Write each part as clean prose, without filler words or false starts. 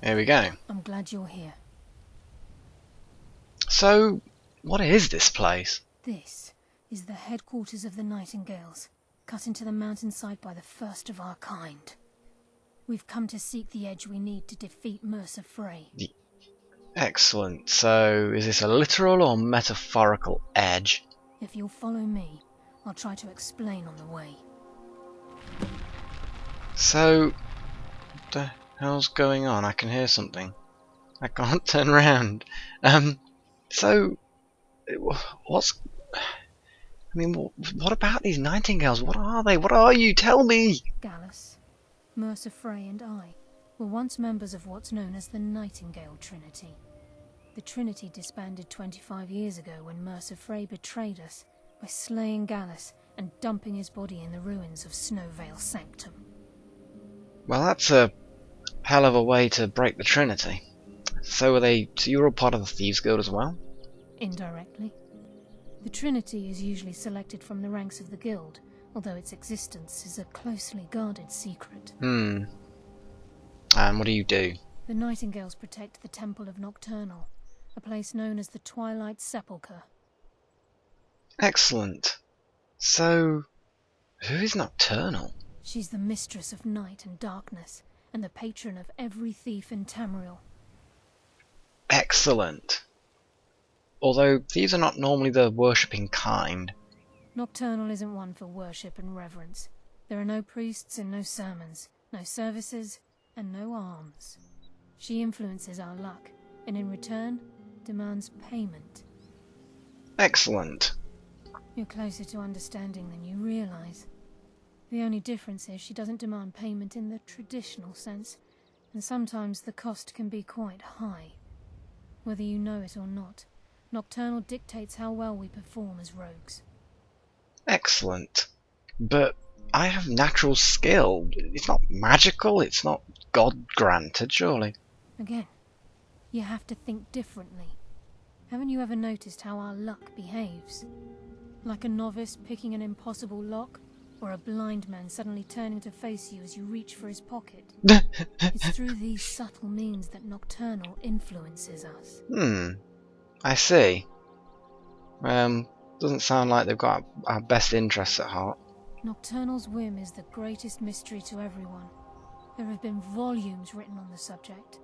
Here we go. I'm glad you're here. So, what is this place? This is the headquarters of the Nightingales, cut into the mountainside by the first of our kind. We've come to seek the edge we need to defeat Mercer Frey. Excellent. So, is this a literal or metaphorical edge? If you'll follow me, I'll try to explain on the way. So, what the hell's going on? I can hear something. I can't turn around. So, what's... I mean, what about these Nightingales? What are they? What are you? Tell me! Gallus, Mercer Frey and I were once members of what's known as the Nightingale Trinity. The Trinity disbanded 25 years ago when Mercer Frey betrayed us by slaying Gallus and dumping his body in the ruins of Snowvale Sanctum. Well, that's a hell of a way to break the Trinity. So you're all part of the Thieves Guild as well? Indirectly. The Trinity is usually selected from the ranks of the Guild, although its existence is a closely guarded secret. And what do you do? The Nightingales protect the Temple of Nocturnal, a place known as the Twilight Sepulchre. Excellent. So, who is Nocturnal? She's the mistress of night and darkness, and the patron of every thief in Tamriel. Excellent. Although thieves are not normally the worshipping kind. Nocturnal isn't one for worship and reverence. There are no priests and no sermons, no services, and no alms. She influences our luck, and in return, demands payment. Excellent. You're closer to understanding than you realize. The only difference is she doesn't demand payment in the traditional sense, and sometimes the cost can be quite high. Whether you know it or not, Nocturnal dictates how well we perform as rogues. Excellent. But I have natural skill. It's not magical, it's not God-granted, surely. Again, you have to think differently. Haven't you ever noticed how our luck behaves? Like a novice picking an impossible lock, or a blind man suddenly turning to face you as you reach for his pocket. It's through these subtle means that Nocturnal influences us. I see. Doesn't sound like they've got our best interests at heart. Nocturnal's whim is the greatest mystery to everyone. There have been volumes written on the subject.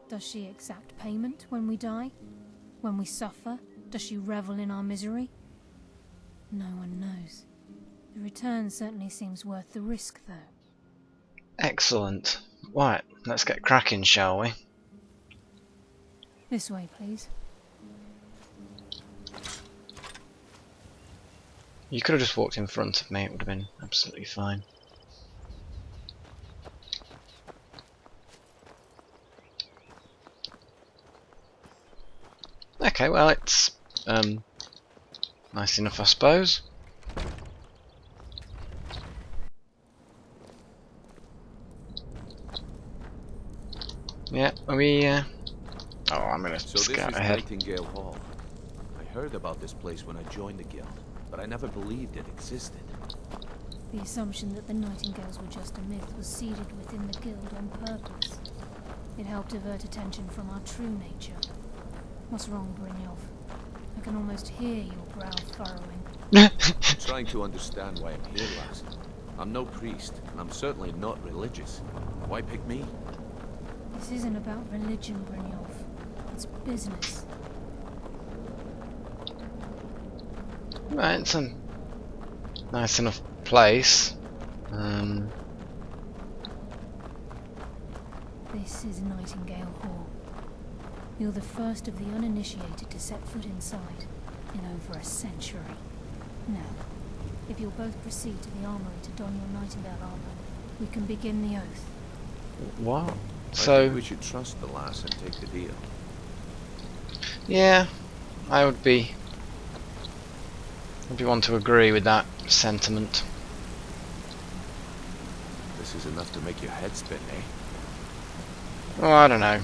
Does she exact payment when we die? When we suffer, does she revel in our misery? No one knows. The return certainly seems worth the risk, though. Excellent. Right, let's get cracking, shall we? This way, please. You could have just walked in front of me, it would have been absolutely fine. Okay, well, it's nice enough, I suppose. Yeah, are we oh, I'm gonna scout ahead. Nightingale Hall. I heard about this place when I joined the guild, but I never believed it existed. The assumption that the Nightingales were just a myth was seeded within the guild on purpose. It helped divert attention from our true nature. What's wrong, Brynjolf? I can almost hear your brow furrowing. I'm trying to understand why I'm here, lass. I'm no priest, and I'm certainly not religious. Why pick me? This isn't about religion, Brynjolf. It's business. Right, it's a nice enough place. This is Nightingale Hall. You're the first of the uninitiated to set foot inside in over a century. Now, if you'll both proceed to the armory to don your Nightingale armor, we can begin the oath. Wow. I So, think we should trust the lass and take the deal. yeah, I'd be one to agree with that sentiment. This is enough to make your head spin, eh? Well, I don't know.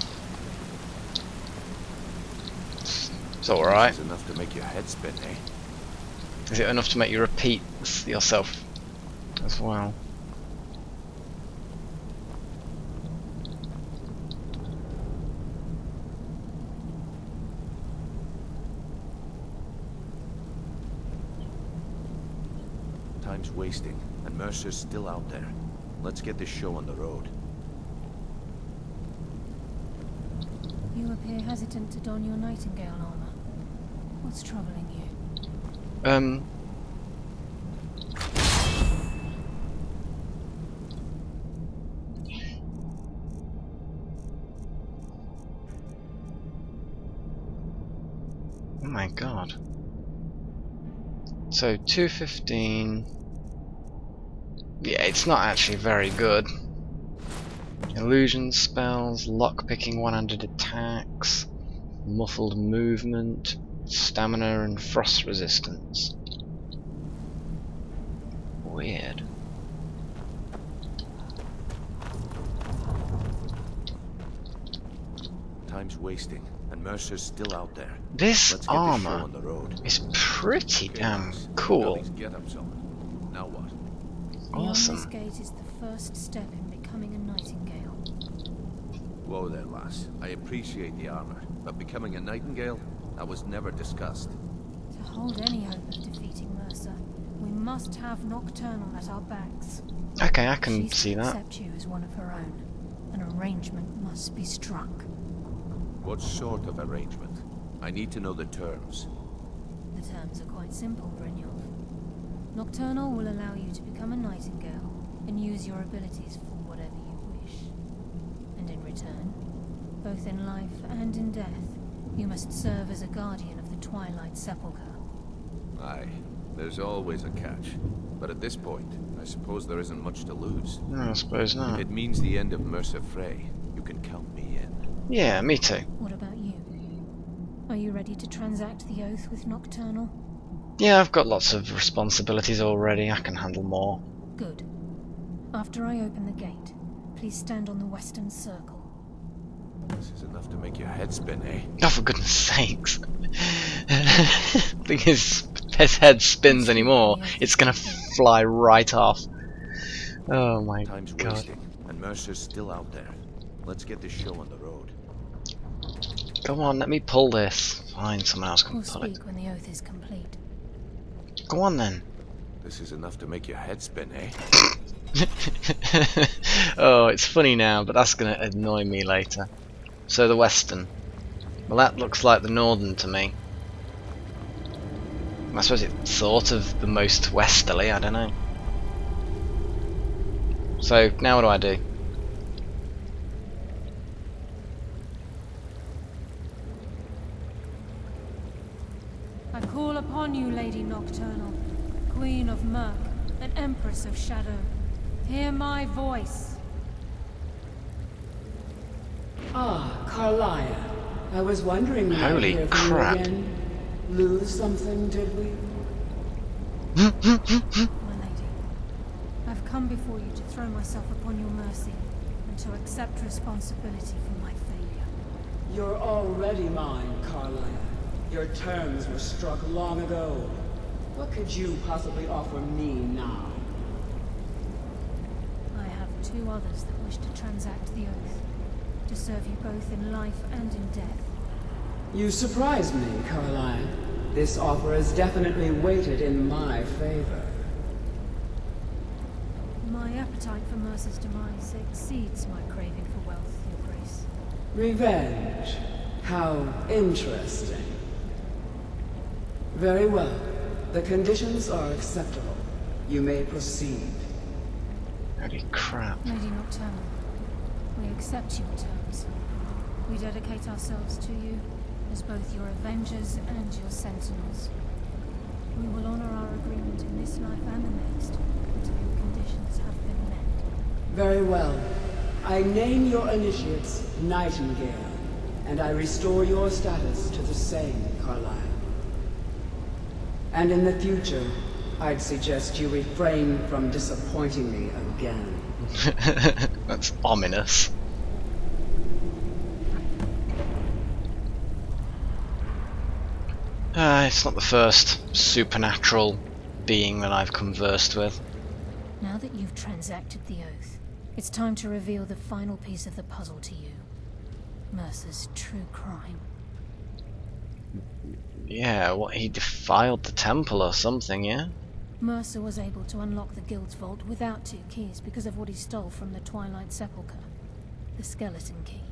It's alright. This is enough to make your head spin, eh? Is it enough to make you repeat yourself as well? Time's wasting, and Mercer's still out there. Let's get this show on the road. You appear hesitant to don your Nightingale armor. What's troubling you? Oh my god. So 215. Yeah, it's not actually very good. Illusion spells, lockpicking one-handed attacks, muffled movement, stamina and frost resistance. Weird. Time's wasting, and Mercer's still out there. This Let's get this show armor on the road. is pretty Okay, damn lads, cool. got these get-ups on. Now what? Beyond this Awesome. gate is the first step in becoming a Nightingale. Whoa there, lass. I appreciate the armor, but becoming a Nightingale? That was never discussed. To hold any hope of defeating Mercer, we must have Nocturnal at our backs. Okay, I can She's see to that. accept you as one of her own. An arrangement must be struck. What sort of arrangement? I need to know the terms. The terms are quite simple, Brynjolf. Nocturnal will allow you to become a Nightingale and use your abilities for whatever you wish. And in return, both in life and in death, you must serve as a guardian of the Twilight Sepulchre. Aye, there's always a catch. But at this point, I suppose there isn't much to lose. No, I suppose If not. it means the end of Mercer Frey, you can count me in. Yeah, me too. What about you? Are you ready to transact the oath with Nocturnal? Yeah, I've got lots of responsibilities already. I can handle more. Good. After I open the gate, please stand on the western circle. This is enough to make your head spin, eh? Oh, for goodness sakes. Thing is, if his head spins anymore, it's gonna fly right off. Oh my Time's god. wasting, and Mercer's still out there. Let's get this show on the road. Go on, let me pull this. Fine, someone else can We'll pull it. speak when the oath is complete. Go on then. This is enough to make your head spin, eh? Oh, it's funny now, but that's gonna annoy me later. So the western. Well, that looks like the northern to me. I suppose it's sort of the most westerly, I don't know. So, now what do I do? I call upon you, Lady Nocturnal, Queen of Murk and Empress of Shadow. Hear my voice. Ah, Carlia. I was wondering when Holy I'd hear from crap. you again. Lose something, did we? My lady, I've come before you to throw myself upon your mercy and to accept responsibility for my failure. You're already mine, Carlia. Your terms were struck long ago. What could you possibly offer me now? I have two others that wish to transact the oath, to serve you both in life and in death. You surprise me, Carlia. This offer is definitely weighted in my favor. My appetite for Mercer's demise exceeds my craving for wealth, Your Grace. Revenge. How interesting. Very well. The conditions are acceptable. You may proceed. Holy crap. Lady Nocturnal, we accept your terms. We dedicate ourselves to you as both your avengers and your sentinels. We will honor our agreement in this life and the next until your conditions have been met. Very well. I name your initiates Nightingale, and I restore your status to the same, Carlisle. And in the future, I'd suggest you refrain from disappointing me again. That's ominous. It's not the first supernatural being that I've conversed with. Now that you've transacted the oath, it's time to reveal the final piece of the puzzle to you. Mercer's true crime. Yeah, what, he defiled the temple or something, yeah? Mercer was able to unlock the guild's vault without 2 keys because of what he stole from the Twilight Sepulchre, the skeleton key.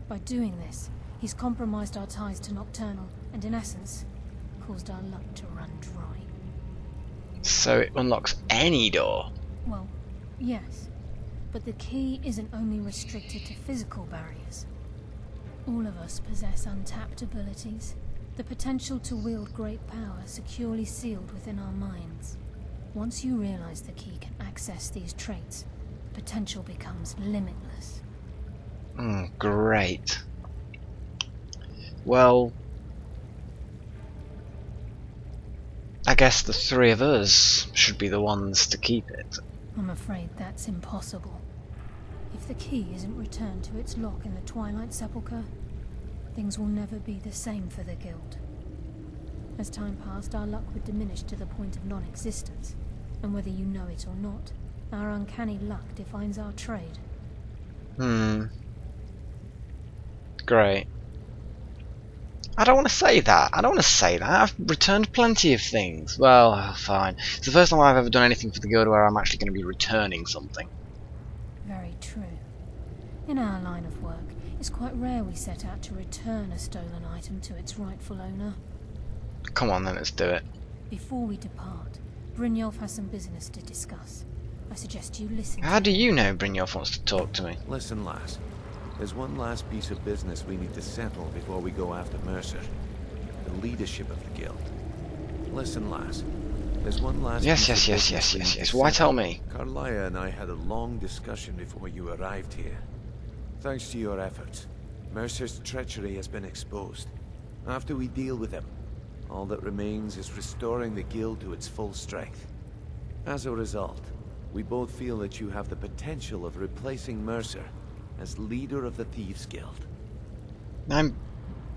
By doing this, he's compromised our ties to Nocturnal, and in essence, caused our luck to run dry. So it unlocks any door? Well, yes. But the key isn't only restricted to physical barriers. All of us possess untapped abilities, the potential to wield great power securely sealed within our minds. Once you realize the key can access these traits, the potential becomes limitless. Great. Well, I guess the 3 of us should be the ones to keep it. I'm afraid that's impossible. If the key isn't returned to its lock in the Twilight Sepulchre, things will never be the same for the Guild. As time passed, our luck would diminish to the point of non-existence, and whether you know it or not, our uncanny luck defines our trade. Great. I don't want to say that. I've returned plenty of things. Well, fine. It's the first time I've ever done anything for the guild where I'm actually going to be returning something. Very true. In our line of work, it's quite rare we set out to return a stolen item to its rightful owner. Come on then, let's do it. Before we depart, Brynjolf has some business to discuss. I suggest you listen. How do you know Brynjolf wants to talk to me? Listen, lass. There's one last piece of business we need to settle before we go after Mercer. The leadership of the guild. Listen, lass. There's one last Yes. Why tell me? Carlia and I had a long discussion before you arrived here. Thanks to your efforts, Mercer's treachery has been exposed. After we deal with him, all that remains is restoring the guild to its full strength. As a result, we both feel that you have the potential of replacing Mercer as leader of the Thieves Guild. I'm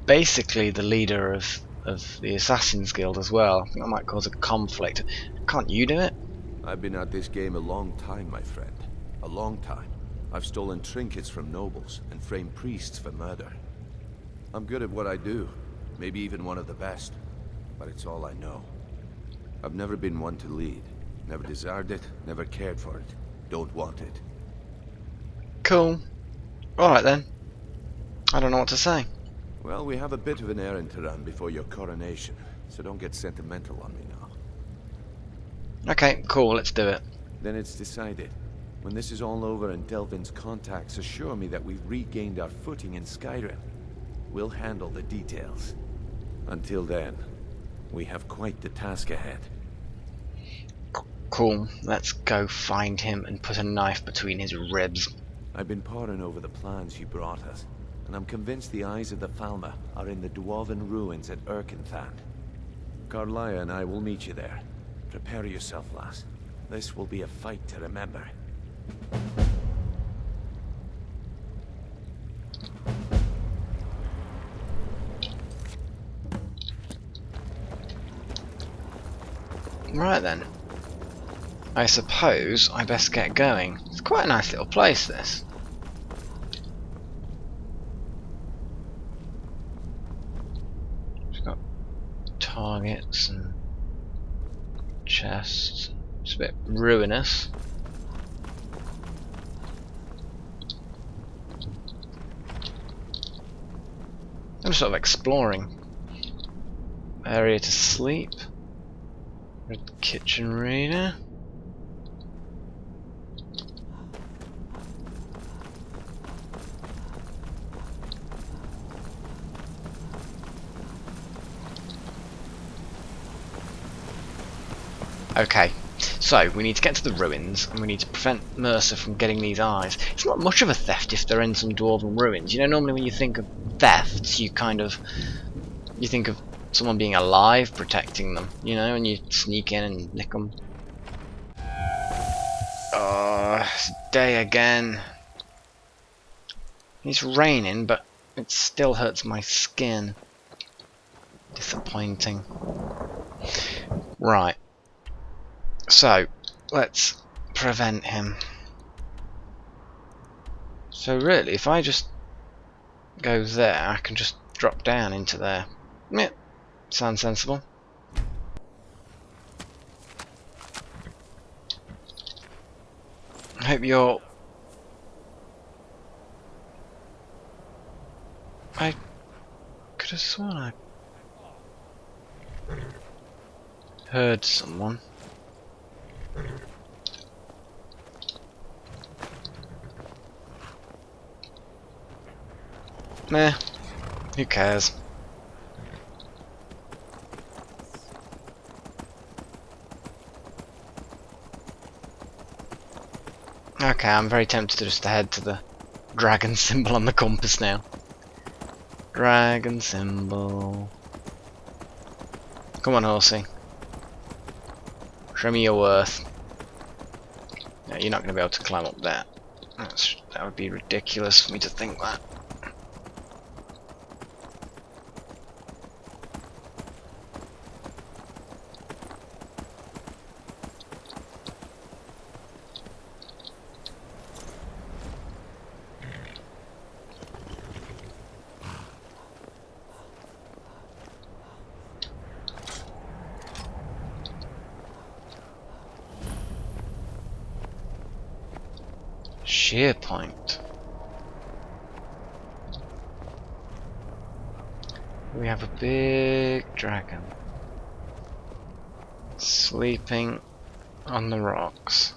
basically the leader of the Assassin's Guild as well. I think that might cause a conflict. Can't you do it? I've been at this game a long time, my friend. A long time. I've stolen trinkets from nobles and framed priests for murder. I'm good at what I do, maybe even one of the best, but it's all I know. I've never been one to lead. Never desired it, never cared for it. Don't want it. Cool. Alright then. I don't know what to say. Well, we have a bit of an errand to run before your coronation, so don't get sentimental on me now. Okay, cool, let's do it. Then it's decided. When this is all over and Delvin's contacts assure me that we've regained our footing in Skyrim, we'll handle the details. Until then, we have quite the task ahead. Cool, let's go find him and put a knife between his ribs. I've been poring over the plans you brought us, and I'm convinced the eyes of the Falmer are in the dwarven ruins at Erkenthan. Carlia and I will meet you there. Prepare yourself, lass. This will be a fight to remember. Right then. I suppose I best get going. It's quite a nice little place, this. It's got targets and chests. It's a bit ruinous. I'm just sort of exploring. Area to sleep. Red kitchen reader. Okay, so we need to get to the ruins and we need to prevent Mercer from getting these eyes. It's not much of a theft if they're in some dwarven ruins. You know, normally when you think of thefts, you think of someone being alive protecting them, you know, and you sneak in and nick them. Oh, it's day again. It's raining, but it still hurts my skin. Disappointing. Right. So, let's prevent him. So really, if I just go there, I can just drop down into there. Yeah, sounds sensible. I hope you're... I could have sworn I heard someone. Meh, who cares? Okay, I'm very tempted just to head to the dragon symbol on the compass now. Dragon symbol. Come on, horsey. Show me your worth. No, you're not going to be able to climb up there. That would be ridiculous for me to think that. Sheer point. We have a big dragon sleeping on the rocks.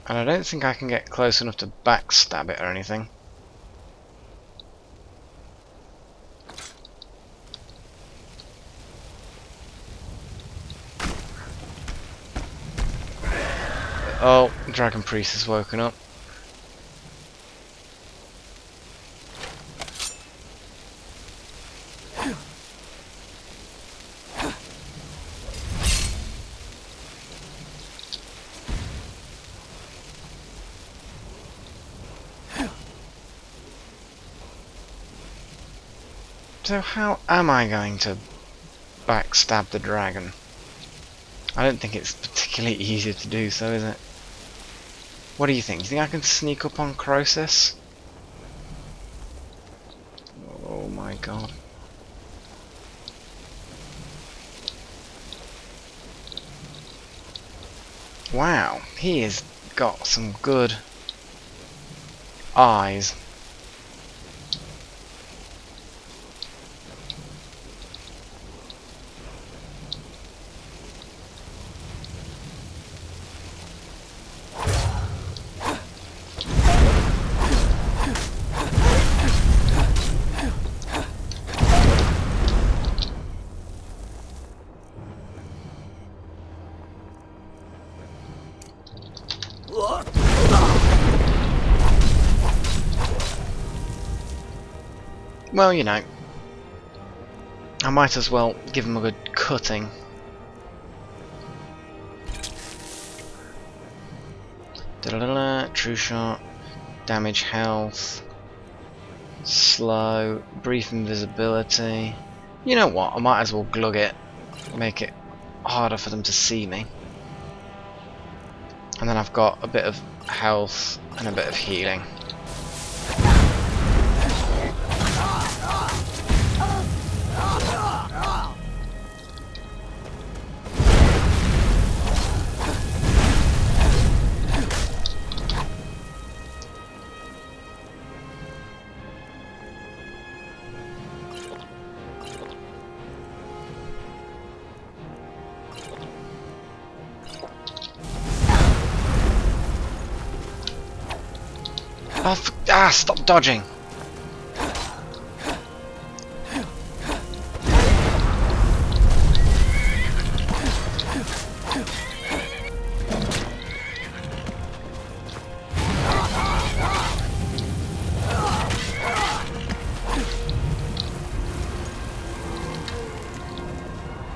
And I don't think I can get close enough to backstab it or anything. Oh, Dragon Priest has woken up. So how am I going to backstab the dragon? I don't think it's particularly easy to do so, is it? What do you think? Do you think I can sneak up on Croesus? Oh my god. Wow, he has got some good eyes. Well, you know, I might as well give him a good cutting. Da-da-da-da, true shot, damage health, slow, brief invisibility. You know what, I might as well glug it, make it harder for them to see me. And then I've got a bit of health and a bit of healing. Oh, stop dodging!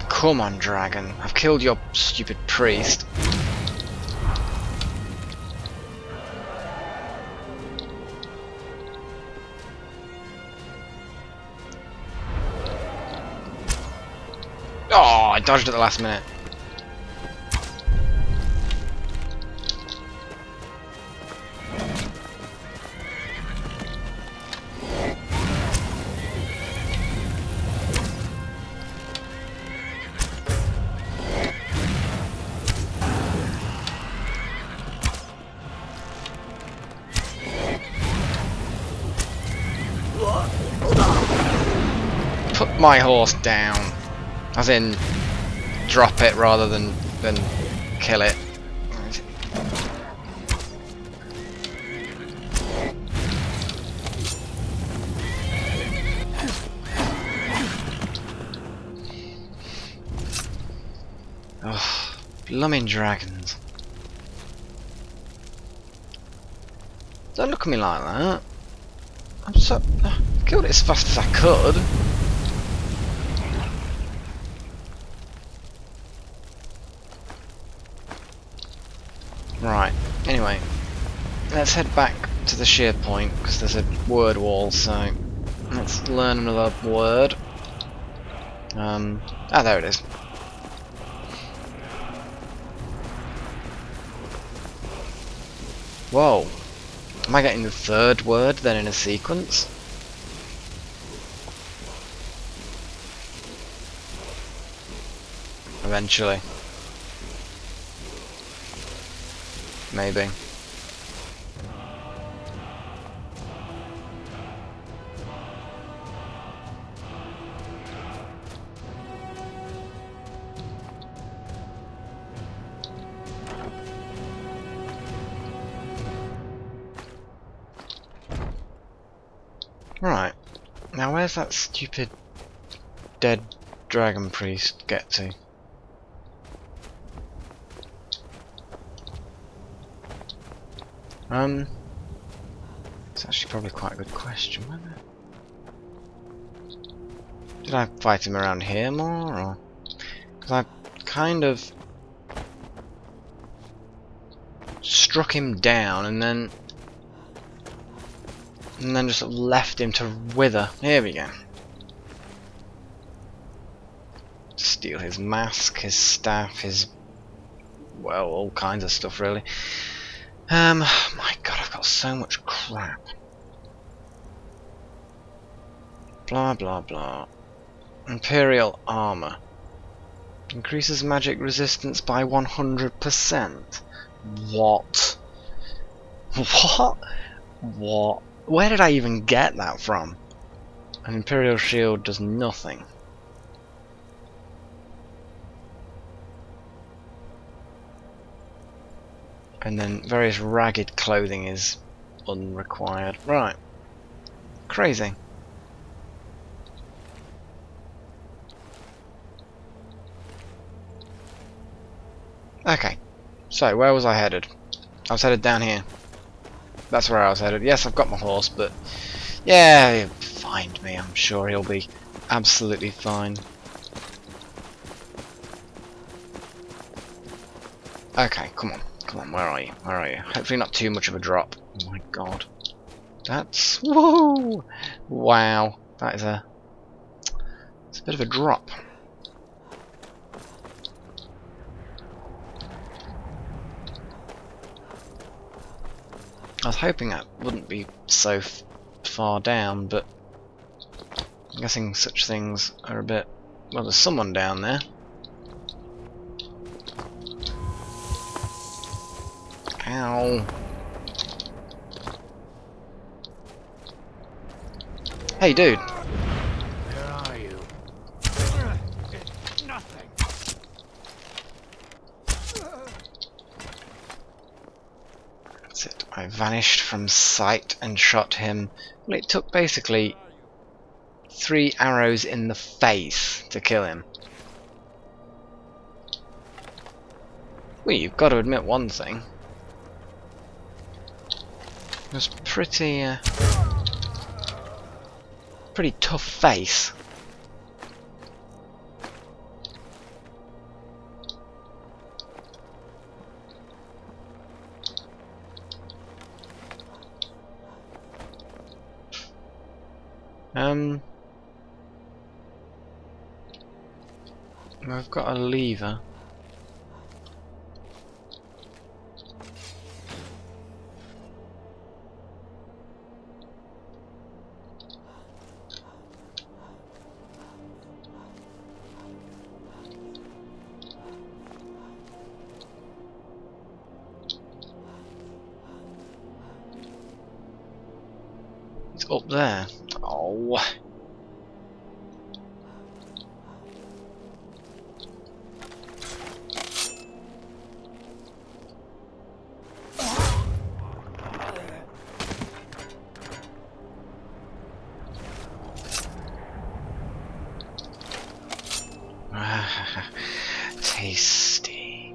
Come on, dragon. I've killed your stupid priest. Oh, I dodged at the last minute. my horse down. As in, drop it rather than kill it. Oh, blooming dragons. Don't look at me like that. I killed it as fast as I could. Right, anyway. Let's head back to the sheer point, because there's a word wall, so let's learn another word. There it is. Whoa. Am I getting the third word then in a sequence? Eventually. Maybe. Right. Now where's that stupid dead dragon priest get to? It's actually probably quite a good question, wasn't it? Did I fight him around here more, or? Because I kind of struck him down and then just sort of left him to wither. Here we go. Steal his mask, his staff, his, well, all kinds of stuff really. My god, I've got so much crap. Blah blah blah. Imperial armor. Increases magic resistance by 100%. What? What? What? Where did I even get that from? An Imperial shield does nothing. And then various ragged clothing is unrequired. Right. Crazy. Okay. So, where was I headed? I was headed down here. That's where I was headed. Yes, I've got my horse, but yeah, he'll find me. I'm sure he'll be absolutely fine. Okay, come on. Come on, where are you? Where are you? Hopefully not too much of a drop. Oh my god. That's... whoa! Wow. That is a... it's a bit of a drop. I was hoping that wouldn't be so far down, but I'm guessing such things are a bit... well, there's someone down there. Ow. Hey, dude. Where are you? Nothing. That's it. I vanished from sight and shot him. Well, it took basically 3 arrows in the face to kill him. Well, you've got to admit one thing. It was pretty tough face. I've got a lever. It's up there. Oh. tasty.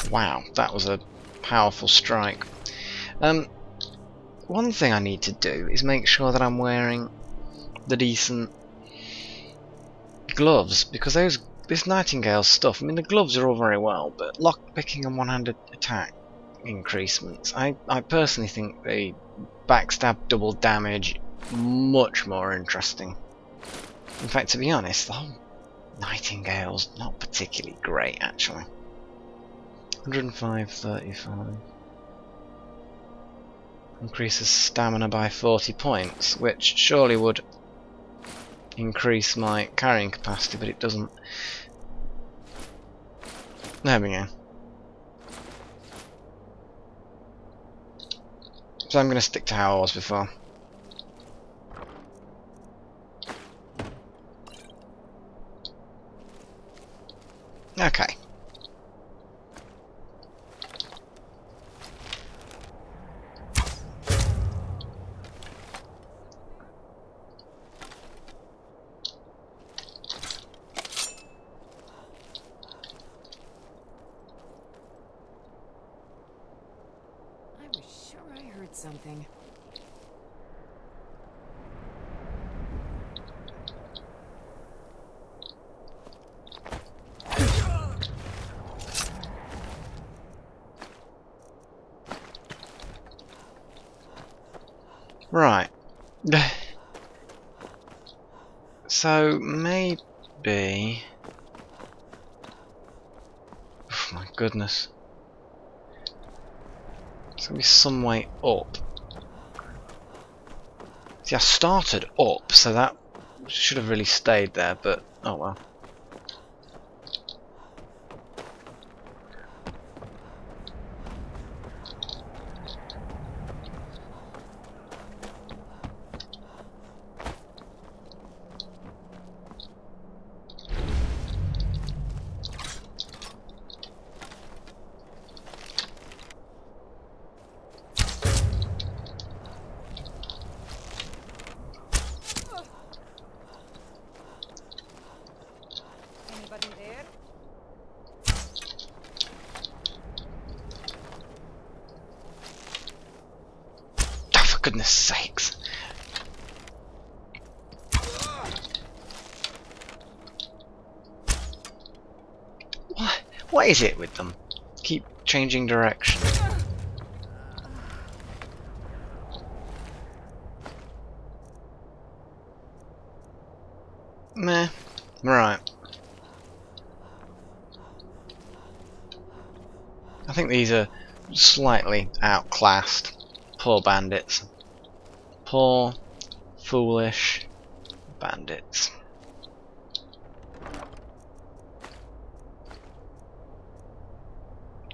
Wow, that was a powerful strike. One thing I need to do is make sure that I'm wearing the decent gloves, because this Nightingale stuff, I mean the gloves are all very well, but lockpicking and one-handed attack increasements, I personally think the backstab double damage much more interesting. In fact, to be honest, the whole Nightingale's not particularly great actually. 105, 35. Increases stamina by 40 points, which surely would increase my carrying capacity, but it doesn't. There we go. So I'm going to stick to how I was before. Okay. Something. Right. So maybe. Oh my goodness. There's gonna be some way up. See, I started up, so that should have really stayed there, but oh well. Anybody there? Oh, for goodness sakes. What is it with them? Keep changing direction. Meh. Right. I think these are slightly outclassed. Poor bandits. Poor, foolish bandits.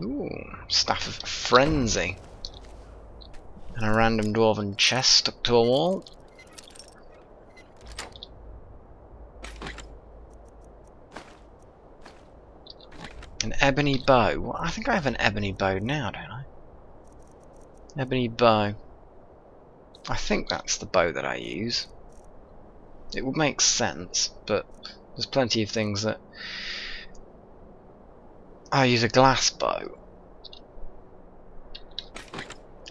Ooh, Staff of Frenzy. And a random dwarven chest stuck to a wall. An ebony bow. Well, I think I have an ebony bow now, don't I? Ebony bow. I think that's the bow that I use. It would make sense, but there's plenty of things that I use a glass bow.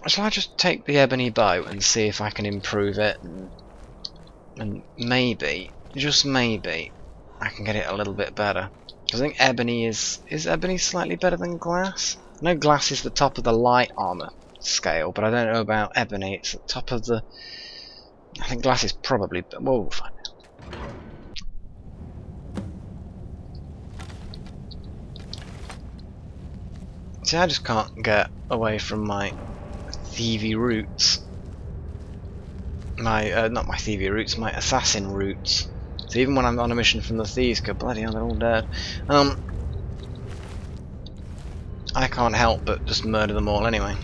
Shall I just take the ebony bow and see if I can improve it, and maybe, just maybe, I can get it a little bit better. I think ebony is ebony slightly better than glass? I know glass is the top of the light armor scale, but I don't know about ebony. It's the top of the. I think glass is probably. Well, we'll find out. See, I just can't get away from my thievy roots. My not my thievy roots, my assassin roots. So even when I'm on a mission from the thieves, go bloody hell, they're all dead. I can't help but just murder them all anyway.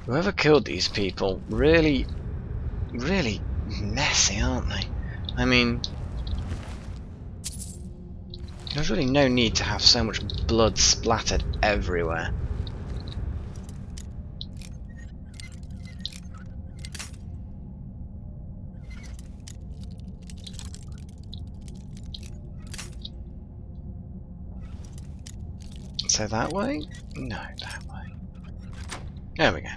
Whoever killed these people, really messy, aren't they? I mean, There's really no need to have so much blood splattered everywhere. So that way? No, that way. There we go.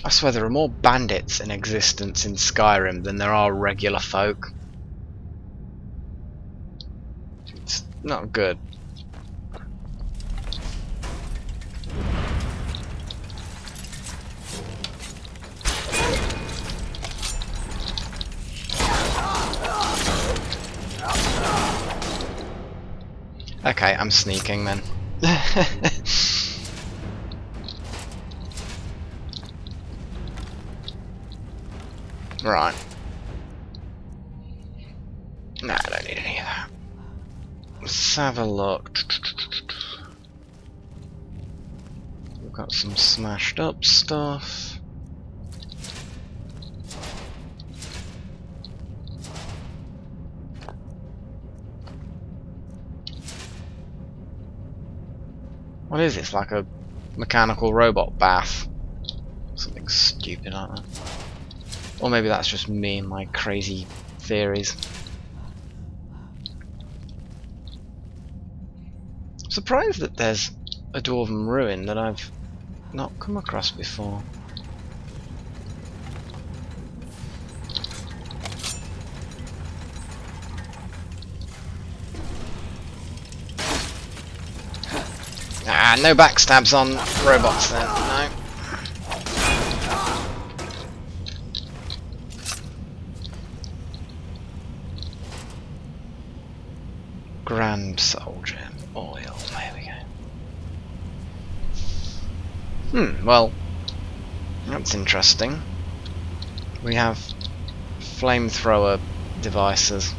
I swear there are more bandits in existence in Skyrim than there are regular folk. It's not good. Okay, I'm sneaking then. Right. Nah, I don't need any of that. Let's have a look. We've got some smashed up stuff. What is this? Like a mechanical robot bath? Something stupid like that. Or maybe that's just me and my crazy theories. I'm surprised that there's a dwarven ruin that I've not come across before. Ah, no backstabs on robots then, no. Grand Soldier Oil, there we go. Well, that's interesting. We have flamethrower devices.